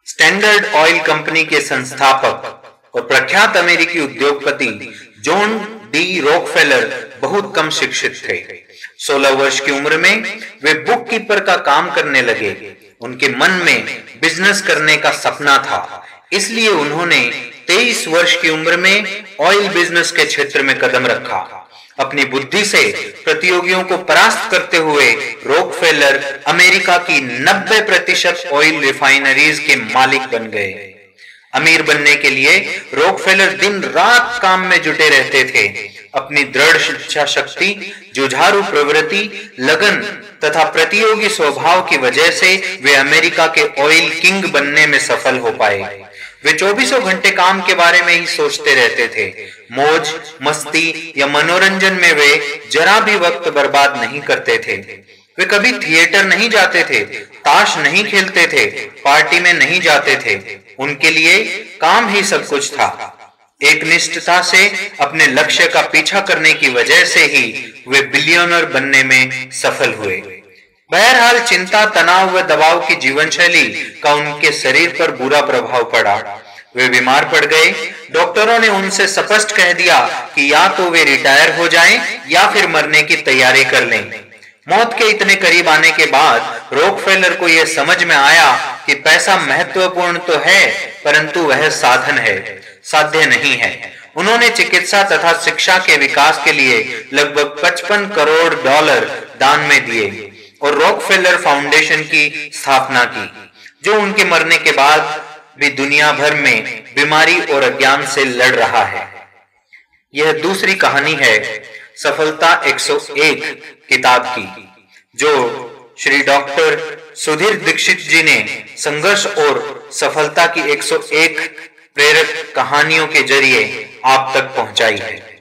Standard oil company के संस्थापक और प्रख्यात अमेरिकी उद्योगपति जॉन डी रॉकफेलर बहुत कम शिक्षित थे। 16 वर्ष की उम्र में वे बुक कीपर का काम करने लगे। उनके मन में बिजनेस करने का सपना था, इसलिए उन्होंने 23 वर्ष की उम्र में ऑयल बिजनेस के क्षेत्र में कदम रखा। अपनी बुद्धि से प्रतियोगियों को परास्त करते हुए रॉकफेलर अमेरिका की 90% ऑयल रिफाइनरीज के मालिक बन गए। अमीर बनने के लिए रॉकफेलर दिन रात काम में जुटे रहते थे। अपनी दृढ़ इच्छा शक्ति, जुझारू प्रवृत्ति, लगन तथा प्रतियोगी स्वभाव की वजह से वे अमेरिका के ऑयल किंग बनने में सफल हो पाए। वे 24 घंटे काम के बारे में ही सोचते रहते थे। मौज मस्ती या मनोरंजन में वे जरा भी वक्त बर्बाद नहीं करते थे। वे कभी थिएटर नहीं जाते थे, ताश नहीं खेलते थे, पार्टी में नहीं जाते थे। उनके लिए काम ही सब कुछ था। एक निष्ठता से अपने लक्ष्य का पीछा करने की वजह से ही वे बिलियनर बनने में सफल हुए। बहरहाल चिंता, तनाव व दबाव की जीवन शैली का उनके शरीर पर बुरा प्रभाव पड़ा। वे बीमार पड़ गए। डॉक्टरों ने उनसे स्पष्ट कह दिया कि या तो वे रिटायर हो जाएं या फिर मरने की तैयारी कर लें। मौत के इतने करीब आने के बाद रॉकफेलर को यह समझ में आया कि पैसा महत्वपूर्ण तो है, परंतु वह साधन है, साध्य नहीं है। उन्होंने चिकित्सा तथा शिक्षा के विकास के लिए लगभग $55 करोड़ दान में दिए और रॉकफेलर फाउंडेशन की स्थापना की, जो उनके मरने के बाद भी दुनिया भर में बीमारी और अज्ञान से लड़ रहा है। यह दूसरी कहानी है सफलता 101 किताब की, जो श्री डॉक्टर सुधीर दीक्षित जी ने संघर्ष और सफलता की 101 प्रेरक कहानियों के जरिए आप तक पहुंचाई है।